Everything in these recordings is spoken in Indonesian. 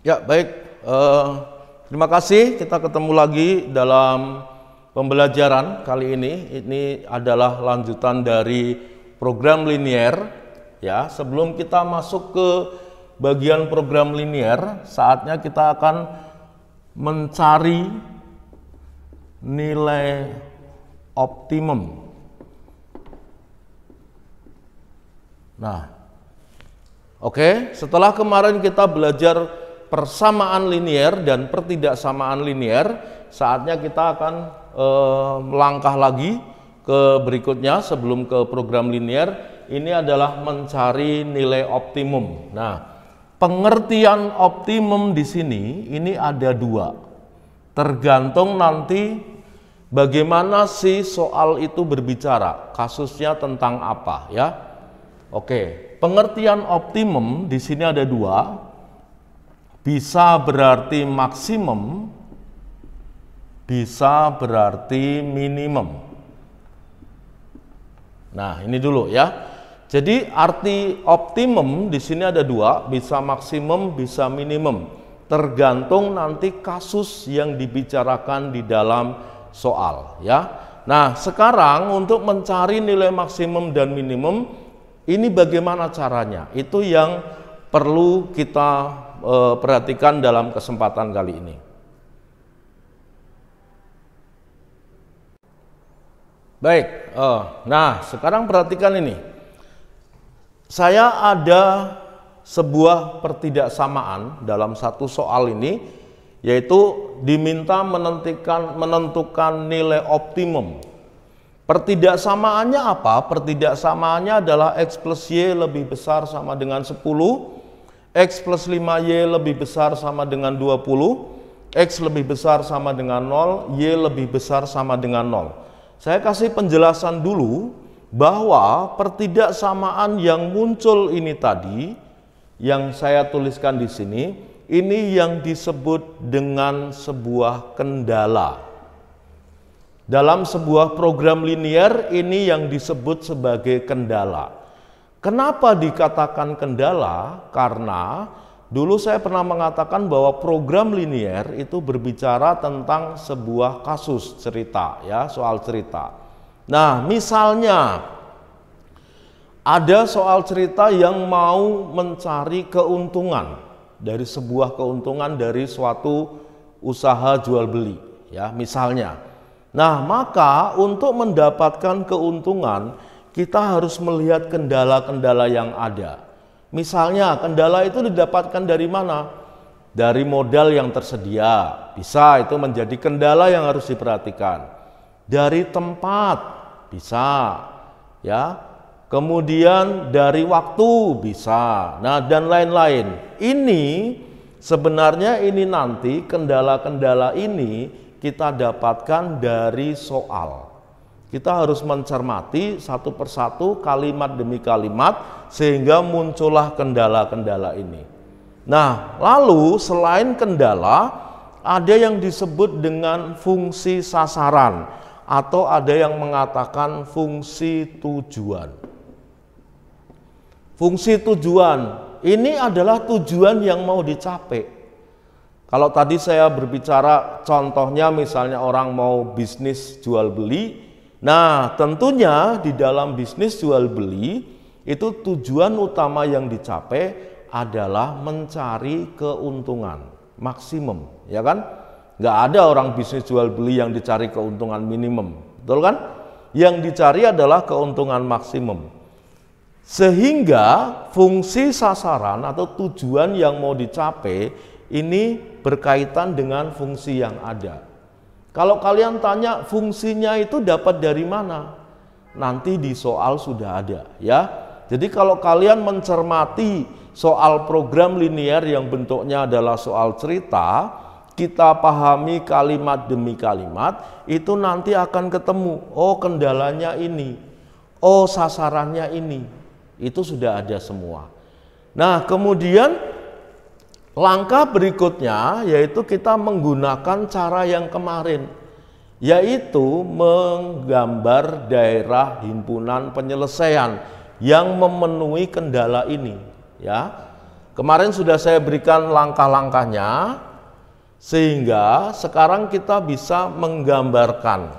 Ya, baik. Terima kasih. Kita ketemu lagi dalam pembelajaran kali ini. Ini adalah lanjutan dari program linier. Ya, sebelum kita masuk ke bagian program linier, saatnya kita akan mencari nilai optimum. Nah, oke, setelah kemarin kita belajar persamaan linier dan pertidaksamaan linier, saatnya kita akan melangkah lagi ke berikutnya sebelum ke program linier. Ini adalah mencari nilai optimum. Nah, pengertian optimum di sini ini ada dua, tergantung nanti bagaimana si soal itu berbicara, kasusnya tentang apa ya. Oke, pengertian optimum di sini ada dua. Bisa berarti maksimum, bisa berarti minimum. Nah, ini dulu ya. Jadi arti optimum di sini ada dua, bisa maksimum, bisa minimum. Tergantung nanti kasus yang dibicarakan di dalam soal ya. Nah, sekarang untuk mencari nilai maksimum dan minimum, ini bagaimana caranya? Itu yang perlu kita perhatikan dalam kesempatan kali ini. Baik, nah sekarang perhatikan ini. Saya ada sebuah pertidaksamaan dalam satu soal ini, yaitu diminta menentukan nilai optimum. Pertidaksamaannya apa? Pertidaksamaannya adalah X plus Y lebih besar sama dengan 10, X plus 5Y lebih besar sama dengan 20, X lebih besar sama dengan 0, Y lebih besar sama dengan 0. Saya kasih penjelasan dulu bahwa pertidaksamaan yang muncul ini tadi, yang saya tuliskan di sini, ini yang disebut dengan sebuah kendala. Dalam sebuah program linier, ini yang disebut sebagai kendala. Kenapa dikatakan kendala? Karena dulu saya pernah mengatakan bahwa program linier itu berbicara tentang sebuah kasus cerita, ya, soal cerita. Nah, misalnya ada soal cerita yang mau mencari keuntungan dari sebuah keuntungan dari suatu usaha jual beli, ya, misalnya. Nah, maka untuk mendapatkan keuntungan kita harus melihat kendala-kendala yang ada. Misalnya, kendala itu didapatkan dari mana? Dari modal yang tersedia. Bisa, itu menjadi kendala yang harus diperhatikan. Dari tempat, bisa. Ya. Kemudian dari waktu, bisa. Nah, dan lain-lain. Ini sebenarnya ini nanti kendala-kendala ini kita dapatkan dari soal. Kita harus mencermati satu persatu, kalimat demi kalimat, sehingga muncullah kendala-kendala ini. Nah, lalu selain kendala, ada yang disebut dengan fungsi sasaran, atau ada yang mengatakan fungsi tujuan. Fungsi tujuan, ini adalah tujuan yang mau dicapai. Kalau tadi saya berbicara contohnya misalnya orang mau bisnis jual beli, nah, tentunya di dalam bisnis jual beli itu tujuan utama yang dicapai adalah mencari keuntungan maksimum, ya kan? Nggak ada orang bisnis jual beli yang dicari keuntungan minimum, betul kan? Yang dicari adalah keuntungan maksimum. Sehingga fungsi sasaran atau tujuan yang mau dicapai ini berkaitan dengan fungsi yang ada. Kalau kalian tanya fungsinya itu dapat dari mana? Nanti di soal sudah ada ya. Jadi kalau kalian mencermati soal program linier yang bentuknya adalah soal cerita, kita pahami kalimat demi kalimat, itu nanti akan ketemu, oh kendalanya ini, oh sasarannya ini. Itu sudah ada semua. Nah, kemudian langkah berikutnya yaitu kita menggunakan cara yang kemarin, yaitu menggambar daerah himpunan penyelesaian yang memenuhi kendala ini, ya. kemarin sudah saya berikan langkah-langkahnya, sehingga sekarang kita bisa menggambarkan.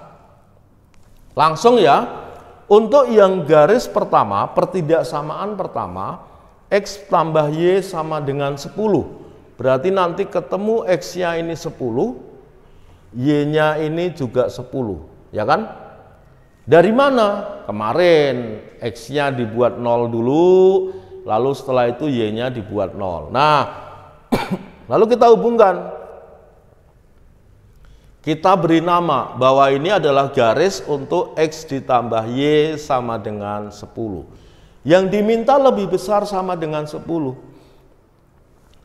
Langsung ya, untuk yang garis pertama, pertidaksamaan pertama, X tambah Y sama dengan 10. Berarti nanti ketemu X-nya ini 10, Y-nya ini juga 10, ya kan? Dari mana? Kemarin X-nya dibuat 0 dulu, lalu setelah itu Y-nya dibuat 0. Nah, lalu kita hubungkan. Kita beri nama bahwa ini adalah garis untuk X ditambah Y sama dengan 10. Yang diminta lebih besar sama dengan 10.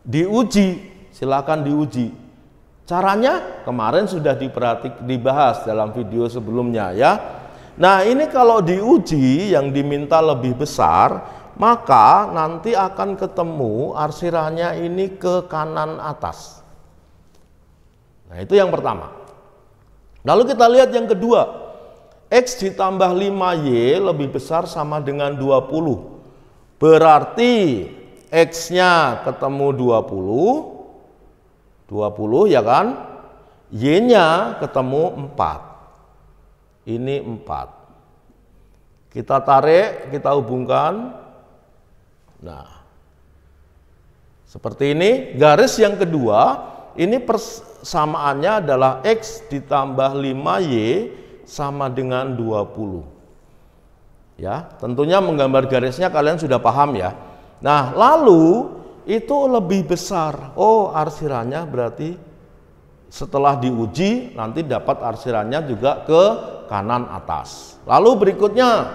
Diuji, silakan diuji. Caranya kemarin sudah dibahas dalam video sebelumnya ya. Nah, ini kalau diuji yang diminta lebih besar, maka nanti akan ketemu arsirannya ini ke kanan atas. Nah, itu yang pertama. Lalu kita lihat yang kedua, X ditambah 5Y lebih besar sama dengan 20. Berarti X-nya ketemu 20 ya kan? Y-nya ketemu 4. Ini 4. Kita tarik, kita hubungkan. Nah, seperti ini. Garis yang kedua, ini persamaannya adalah X ditambah 5Y sama dengan 20. Ya, tentunya menggambar garisnya kalian sudah paham ya. Nah, lalu itu lebih besar. Oh, arsirannya berarti setelah diuji nanti dapat arsirannya juga ke kanan atas. Lalu berikutnya,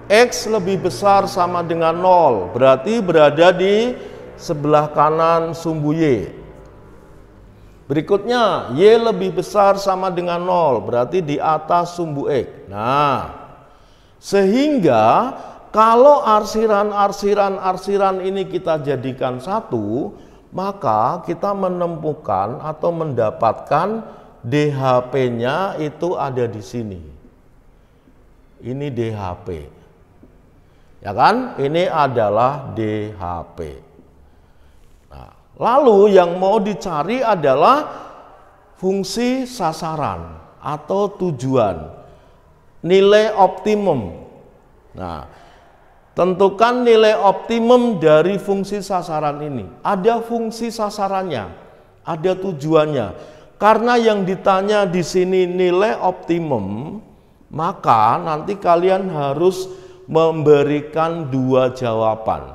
X lebih besar sama dengan 0. Berarti berada di sebelah kanan sumbu Y. Berikutnya, Y lebih besar sama dengan 0, berarti di atas sumbu X. Nah, sehingga kalau arsiran ini kita jadikan satu, maka kita menemukan atau mendapatkan DHP-nya itu ada di sini. Ini DHP. Ya kan? Ini adalah DHP. Lalu yang mau dicari adalah fungsi sasaran atau tujuan, nilai optimum. Nah, tentukan nilai optimum dari fungsi sasaran ini. Ada fungsi sasarannya, ada tujuannya. Karena yang ditanya di sini nilai optimum, maka nanti kalian harus memberikan dua jawaban.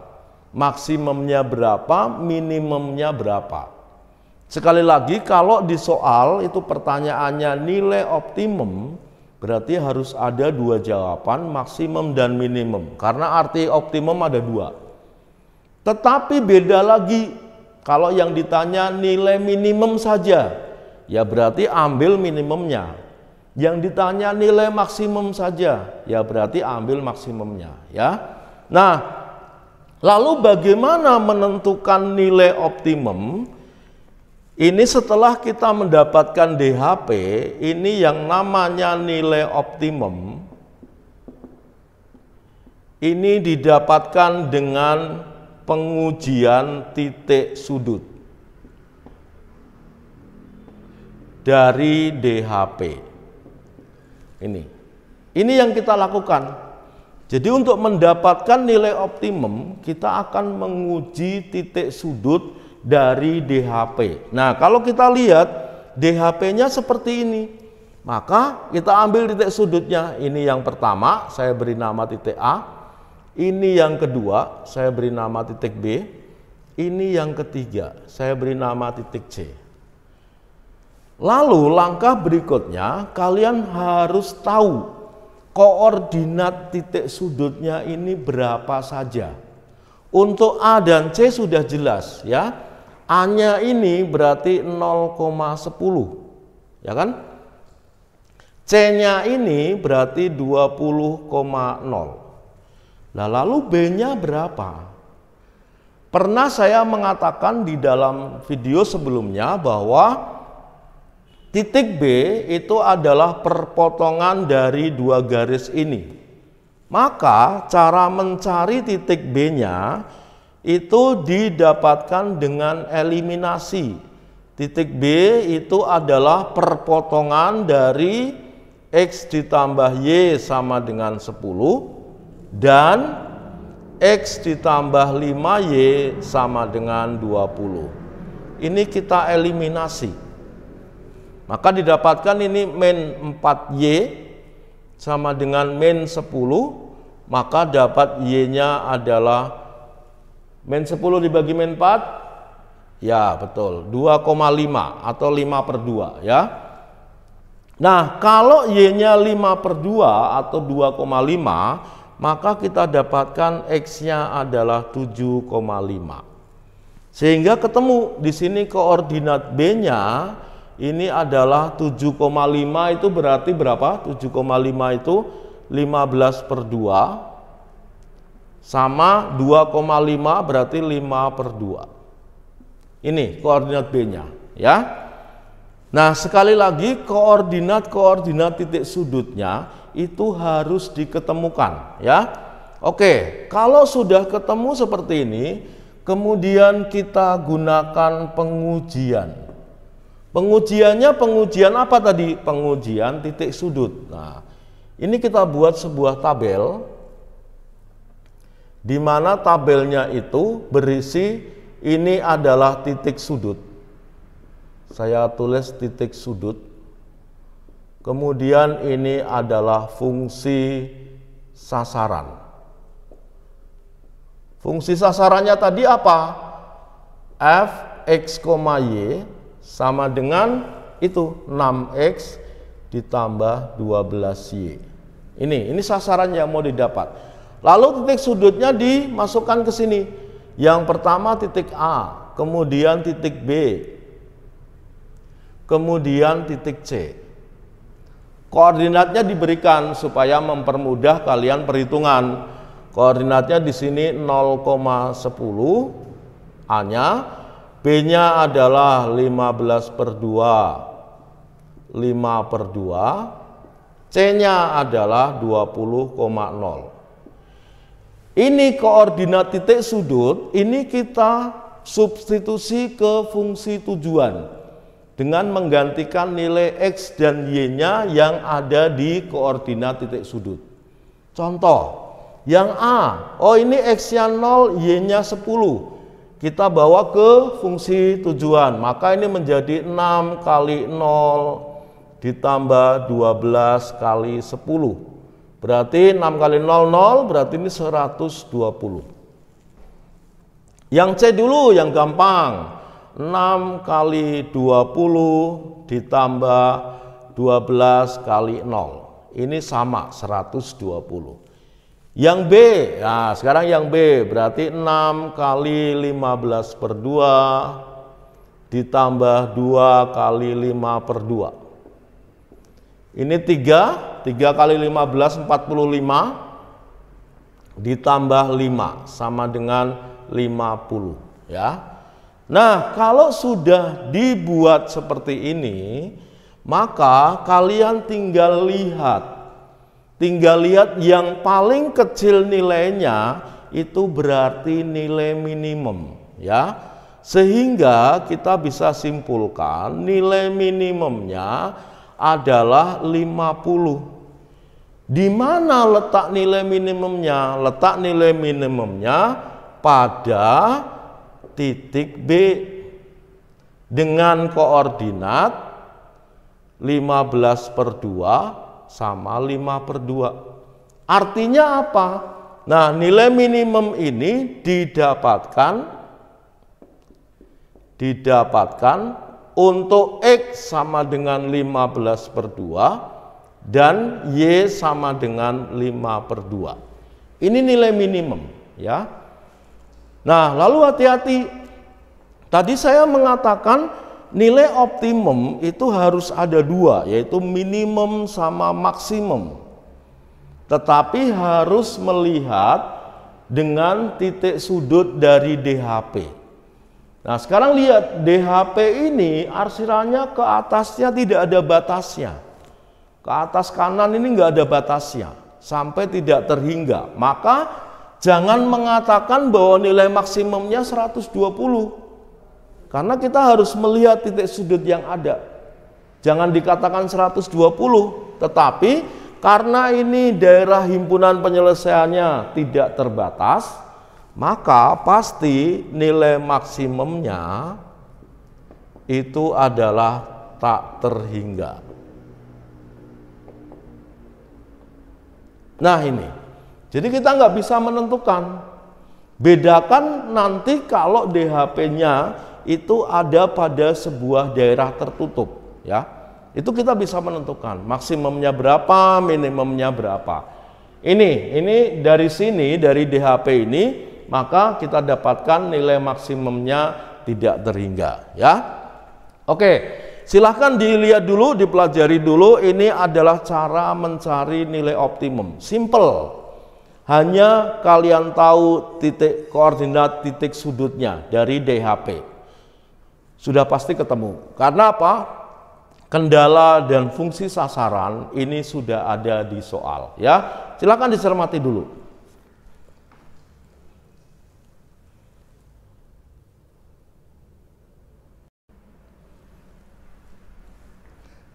Maksimumnya berapa, minimumnya berapa. Sekali lagi, kalau di soal itu pertanyaannya nilai optimum, berarti harus ada dua jawaban, maksimum dan minimum. Karena arti optimum ada dua. Tetapi beda lagi, kalau yang ditanya nilai minimum saja, ya berarti ambil minimumnya. Yang ditanya nilai maksimum saja, ya berarti ambil maksimumnya. Ya. Nah, lalu bagaimana menentukan nilai optimum? Ini setelah kita mendapatkan DHP, ini yang namanya nilai optimum. Ini didapatkan dengan pengujian titik sudut dari DHP. Ini yang kita lakukan. Jadi untuk mendapatkan nilai optimum, kita akan menguji titik sudut dari DHP. Nah, kalau kita lihat DHP-nya seperti ini, maka kita ambil titik sudutnya. Ini yang pertama, saya beri nama titik A. Ini yang kedua, saya beri nama titik B. Ini yang ketiga, saya beri nama titik C. Lalu langkah berikutnya, kalian harus tahu koordinat titik sudutnya ini berapa saja. Untuk A dan C sudah jelas ya. A-nya ini berarti 0,10. Ya kan? C-nya ini berarti 20,0. Nah, lalu B-nya berapa? Pernah saya mengatakan di dalam video sebelumnya bahwa titik B itu adalah perpotongan dari dua garis ini. Maka cara mencari titik B-nya itu didapatkan dengan eliminasi. Titik B itu adalah perpotongan dari X ditambah Y sama dengan 10 dan X ditambah 5Y sama dengan 20. Ini kita eliminasi. Maka didapatkan ini min 4Y sama dengan min 10, maka dapat Y-nya adalah min 10 dibagi min 4, ya betul, 2,5 atau 5/2 ya. Nah, kalau Y-nya 5/2 atau 2,5, maka kita dapatkan X-nya adalah 7,5. Sehingga ketemu di sini koordinat B-nya ini adalah 7,5 itu berarti berapa? 7,5 itu 15/2 sama 2,5 berarti 5/2. Ini koordinat B-nya ya. Nah, sekali lagi koordinat titik sudutnya itu harus diketemukan ya. Oke, kalau sudah ketemu seperti ini, kemudian kita gunakan pengujian. Pengujiannya pengujian apa tadi? Pengujian titik sudut. Nah, ini kita buat sebuah tabel di mana tabelnya itu berisi ini adalah titik sudut. Saya tulis titik sudut. Kemudian ini adalah fungsi sasaran. Fungsi sasarannya tadi apa? F X, Y sama dengan itu 6X ditambah 12Y. Ini sasaran yang mau didapat. Lalu titik sudutnya dimasukkan ke sini. Yang pertama titik A, kemudian titik B, kemudian titik C. Koordinatnya diberikan supaya mempermudah kalian perhitungan. Koordinatnya di sini 0,10 A-nya, B-nya adalah 15/2, 5/2, C-nya adalah 20,0. Ini koordinat titik sudut, ini kita substitusi ke fungsi tujuan dengan menggantikan nilai X dan Y-nya yang ada di koordinat titik sudut. Contoh, yang A, oh ini X-nya 0, Y-nya 10. Kita bawa ke fungsi tujuan, maka ini menjadi 6 kali 0 ditambah 12 kali 10. Berarti 6 kali 00 berarti ini 120. Yang C dulu yang gampang. 6 kali 20 ditambah 12 kali 0. Ini sama 120. Yang B, nah sekarang yang B berarti 6 kali 15/2 ditambah 2 kali 5/2. Ini 3 kali 15, 45 ditambah 5 sama dengan 50 ya. Nah, kalau sudah dibuat seperti ini, maka kalian tinggal lihat yang paling kecil nilainya itu berarti nilai minimum ya. Sehingga kita bisa simpulkan nilai minimumnya adalah 50. Di mana letak nilai minimumnya? Letak nilai minimumnya pada titik B dengan koordinat 15/2 sama 5/2. Artinya apa? Nah, nilai minimum ini didapatkan untuk X sama dengan 15/2 dan Y sama dengan 5/2. Ini nilai minimum ya. Nah, lalu hati-hati. Tadi saya mengatakan nilai optimum itu harus ada dua, yaitu minimum sama maksimum. Tetapi harus melihat dengan titik sudut dari DHP. Nah, sekarang lihat DHP ini arsirannya ke atasnya tidak ada batasnya. Ke atas kanan ini enggak ada batasnya sampai tidak terhingga. Maka jangan mengatakan bahwa nilai maksimumnya 120. Karena kita harus melihat titik sudut yang ada. Jangan dikatakan 120, tetapi karena ini daerah himpunan penyelesaiannya tidak terbatas, maka pasti nilai maksimumnya itu adalah tak terhingga. Nah ini, jadi kita nggak bisa menentukan. Bedakan nanti kalau DHP-nya itu ada pada sebuah daerah tertutup, ya. Itu kita bisa menentukan maksimumnya berapa, minimumnya berapa. Ini dari sini, dari DHP ini, maka kita dapatkan nilai maksimumnya tidak terhingga, ya. Oke, silahkan dilihat dulu, dipelajari dulu. Ini adalah cara mencari nilai optimum. Simple. Hanya kalian tahu titik koordinat titik sudutnya dari DHP. Sudah pasti ketemu. Karena apa? Kendala dan fungsi sasaran ini sudah ada di soal, ya. Silakan dicermati dulu.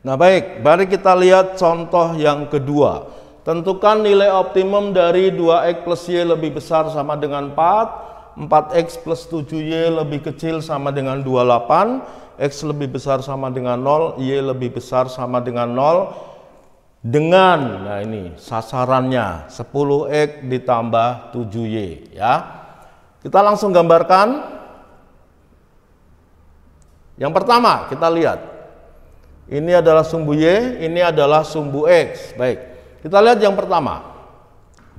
Nah baik, mari kita lihat contoh yang kedua. Tentukan nilai optimum dari 2x plus y lebih besar sama dengan 4, 4x plus 7y lebih kecil sama dengan 28, x lebih besar sama dengan 0, y lebih besar sama dengan 0, dengan, nah ini sasarannya 10x ditambah 7y, ya. Kita langsung gambarkan. Yang pertama kita lihat. Ini adalah sumbu y, ini adalah sumbu x. Baik. Kita lihat yang pertama.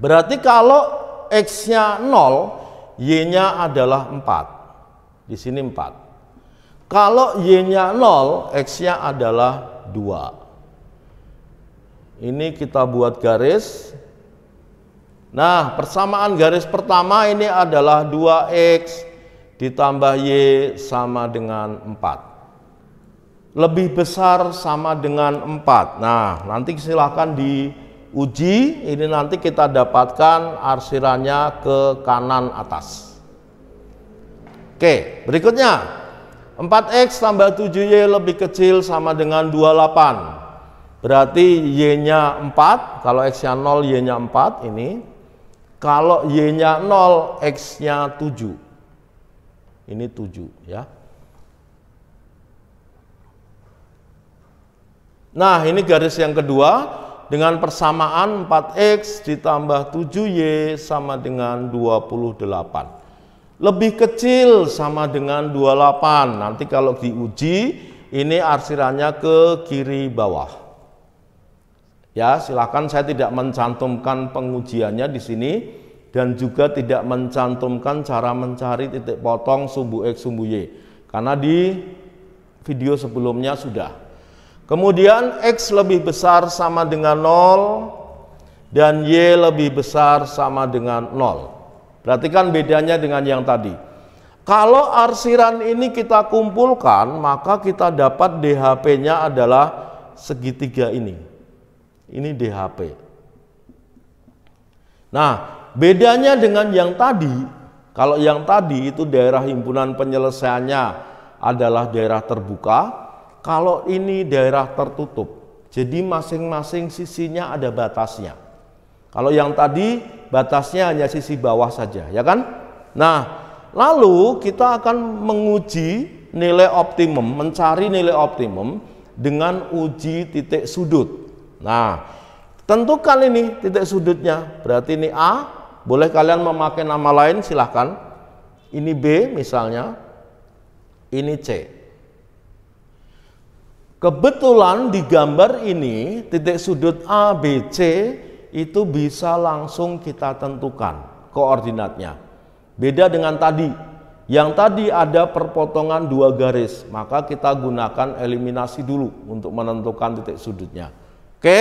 Berarti kalau x-nya 0, y-nya adalah 4. Di sini 4. Kalau y-nya 0, x-nya adalah 2. Ini kita buat garis. Nah, persamaan garis pertama ini adalah 2x ditambah y sama dengan 4. Lebih besar sama dengan 4. Nah, nanti silahkan diuji. Ini nanti kita dapatkan arsirannya ke kanan atas. Oke, berikutnya 4x tambah 7y lebih kecil sama dengan 28. Berarti y-nya 4. Kalau x-nya 0, y-nya 4 ini. Kalau y-nya 0, x-nya 7. Ini 7, ya. Nah, ini garis yang kedua dengan persamaan 4x ditambah 7y sama dengan 28. Lebih kecil sama dengan 28. Nanti kalau diuji, ini arsirannya ke kiri bawah. Ya, silakan, saya tidak mencantumkan pengujiannya di sini dan juga tidak mencantumkan cara mencari titik potong sumbu x sumbu y. Karena di video sebelumnya sudah. Kemudian x lebih besar sama dengan 0 dan y lebih besar sama dengan 0. Perhatikan bedanya dengan yang tadi. Kalau arsiran ini kita kumpulkan, maka kita dapat DHP-nya adalah segitiga ini. Ini DHP. Nah, bedanya dengan yang tadi, kalau yang tadi itu daerah himpunan penyelesaiannya adalah daerah terbuka. Kalau ini daerah tertutup, jadi masing-masing sisinya ada batasnya. Kalau yang tadi batasnya hanya sisi bawah saja, ya kan? Nah, lalu kita akan menguji nilai optimum, mencari nilai optimum dengan uji titik sudut. Nah, tentukan ini titik sudutnya. Berarti ini A, boleh kalian memakai nama lain silahkan. Ini B misalnya, ini C. Kebetulan di gambar ini titik sudut A, B, C itu bisa langsung kita tentukan koordinatnya. Beda dengan tadi. Yang tadi ada perpotongan dua garis, maka kita gunakan eliminasi dulu untuk menentukan titik sudutnya. Oke,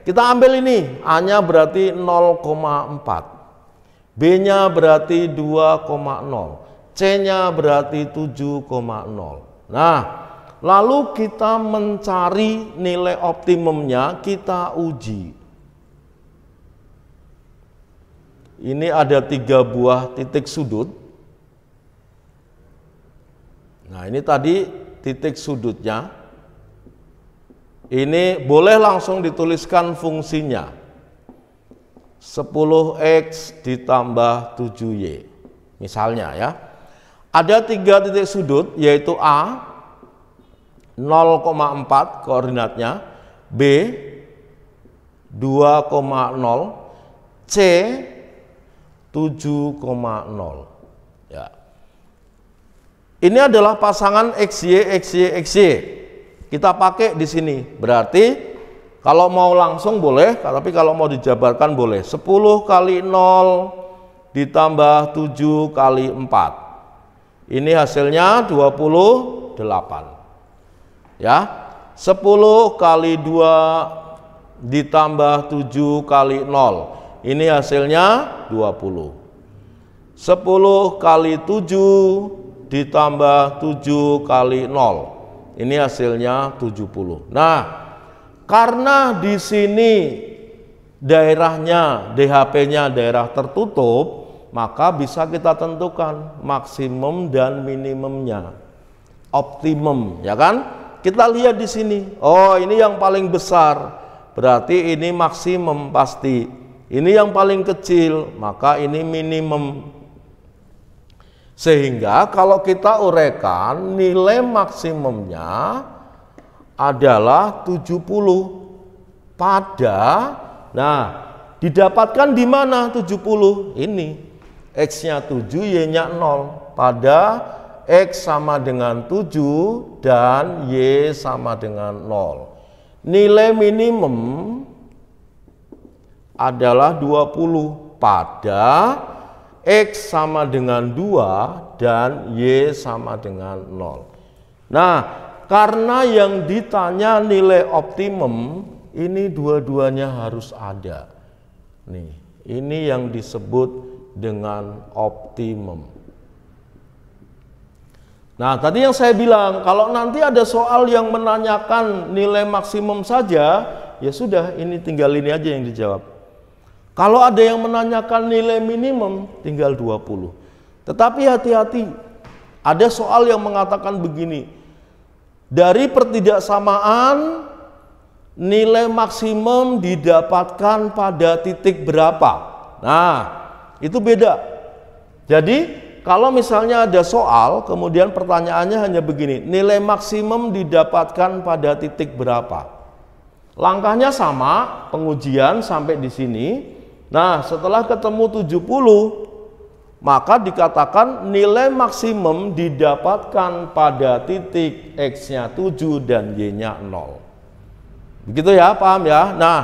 kita ambil ini. A-nya berarti 0,4. B-nya berarti 2,0. C-nya berarti 7,0. Nah, lalu kita mencari nilai optimumnya, kita uji. Ini ada 3 buah titik sudut. Nah, ini tadi titik sudutnya. Ini boleh langsung dituliskan fungsinya. 10x ditambah 7y. Misalnya ya. Ada 3 titik sudut, yaitu A 0,4 koordinatnya, B 2,0, C 7,0. Ya. Ini adalah pasangan XY, XY, XY. Kita pakai di sini. Berarti kalau mau langsung boleh, tapi kalau mau dijabarkan boleh. 10 kali 0 ditambah 7 kali 4. Ini hasilnya 28. Ya. 10 kali 2 ditambah 7 kali 0. Ini hasilnya 20. 10 kali 7 ditambah 7 kali 0. Ini hasilnya 70. Nah, karena di sini daerahnya, DHP-nya daerah tertutup, maka bisa kita tentukan maksimum dan minimumnya. Optimum, ya kan? Kita lihat di sini. Oh, ini yang paling besar. Berarti ini maksimum pasti. Ini yang paling kecil, maka ini minimum. Sehingga kalau kita uraikan, nilai maksimumnya adalah 70 pada, nah, didapatkan di mana 70? Ini X-nya 7, Y-nya 0 pada X sama dengan 7 dan Y sama dengan 0. Nilai minimum adalah 20 pada X sama dengan 2 dan Y sama dengan 0. Nah, karena yang ditanya nilai optimum, ini dua-duanya harus ada. Nih, ini yang disebut dengan optimum. Nah, tadi yang saya bilang, kalau nanti ada soal yang menanyakan nilai maksimum saja, ya sudah, ini tinggal ini aja yang dijawab. Kalau ada yang menanyakan nilai minimum, tinggal 20. Tetapi hati-hati, ada soal yang mengatakan begini, dari pertidaksamaan nilai maksimum didapatkan pada titik berapa. Nah, itu beda. Jadi kalau misalnya ada soal, kemudian pertanyaannya hanya begini, nilai maksimum didapatkan pada titik berapa. Langkahnya sama, pengujian sampai di sini. Nah, setelah ketemu 70, maka dikatakan nilai maksimum didapatkan pada titik X-nya 7 dan Y-nya 0. Begitu ya, paham ya? Nah,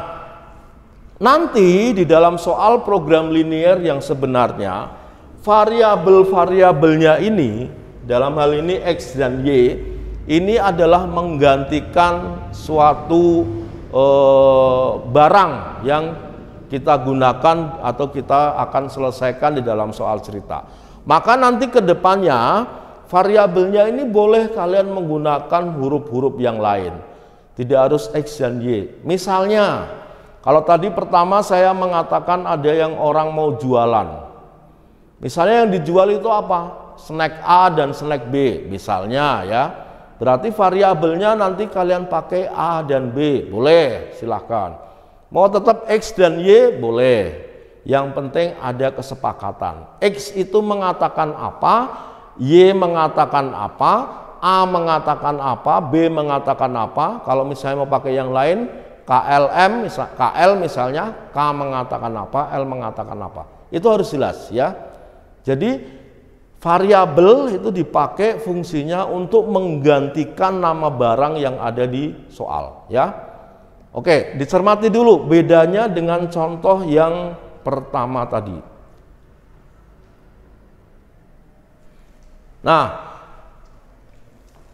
nanti di dalam soal program linear yang sebenarnya, variabel-variabelnya ini, dalam hal ini X dan Y, ini adalah menggantikan suatu barang yang kita gunakan atau kita akan selesaikan di dalam soal cerita. Maka nanti ke depannya variabelnya ini boleh kalian menggunakan huruf-huruf yang lain. Tidak harus X dan Y. Misalnya, kalau tadi pertama saya mengatakan ada yang orang mau jualan. Misalnya yang dijual itu apa? Snack A dan snack B misalnya ya. Berarti variabelnya nanti kalian pakai A dan B. Boleh, silahkan. Mau tetap X dan Y boleh. Yang penting ada kesepakatan. X itu mengatakan apa, Y mengatakan apa, A mengatakan apa, B mengatakan apa. Kalau misalnya mau pakai yang lain, KL misalnya, K mengatakan apa, L mengatakan apa. Itu harus jelas ya. Jadi variabel itu dipakai fungsinya untuk menggantikan nama barang yang ada di soal ya. Oke, dicermati dulu bedanya dengan contoh yang pertama tadi. Nah,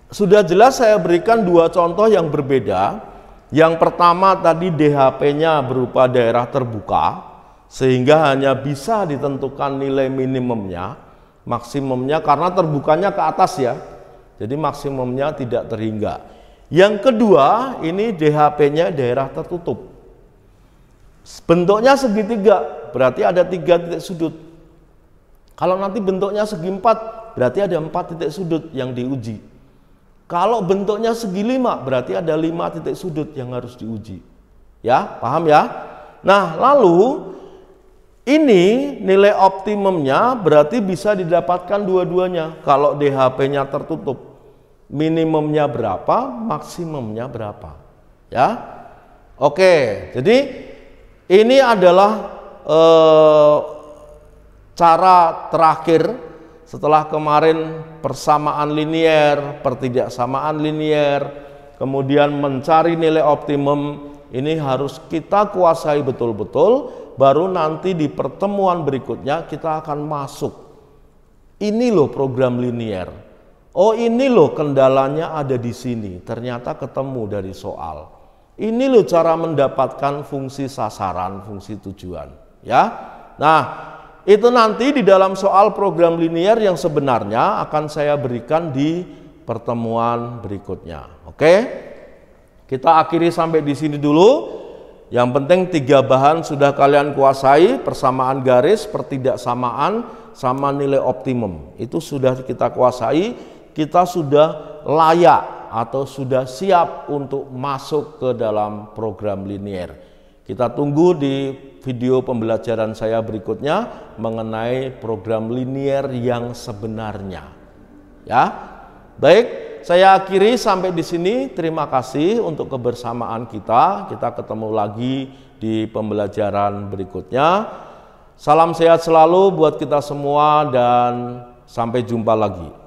sudah jelas saya berikan dua contoh yang berbeda. Yang pertama tadi DHP-nya berupa daerah terbuka, sehingga hanya bisa ditentukan nilai minimumnya, maksimumnya karena terbukanya ke atas ya. Jadi maksimumnya tidak terhingga. Yang kedua, ini DHP-nya daerah tertutup. Bentuknya segitiga, berarti ada 3 titik sudut. Kalau nanti bentuknya segi 4, berarti ada 4 titik sudut yang diuji. Kalau bentuknya segi 5, berarti ada 5 titik sudut yang harus diuji. Ya, paham ya? Nah, lalu ini nilai optimumnya berarti bisa didapatkan dua-duanya. Kalau DHP-nya tertutup, minimumnya berapa, maksimumnya berapa. Ya, oke. Jadi ini adalah cara terakhir setelah kemarin persamaan linier, pertidaksamaan linier, kemudian mencari nilai optimum. Ini harus kita kuasai betul-betul, baru nanti di pertemuan berikutnya kita akan masuk. Ini loh program linier. Oh, ini loh kendalanya ada di sini. Ternyata ketemu dari soal. Ini loh cara mendapatkan fungsi sasaran, fungsi tujuan. Ya. Nah, itu nanti di dalam soal program linier yang sebenarnya akan saya berikan di pertemuan berikutnya. Oke? Kita akhiri sampai di sini dulu. Yang penting 3 bahan sudah kalian kuasai, persamaan garis, pertidaksamaan, sama nilai optimum. Itu sudah kita kuasai, kita sudah layak atau sudah siap untuk masuk ke dalam program linier. Kita tunggu di video pembelajaran saya berikutnya mengenai program linier yang sebenarnya. Ya, baik. Saya akhiri sampai di sini. Terima kasih untuk kebersamaan kita. Kita ketemu lagi di pembelajaran berikutnya. Salam sehat selalu buat kita semua dan sampai jumpa lagi.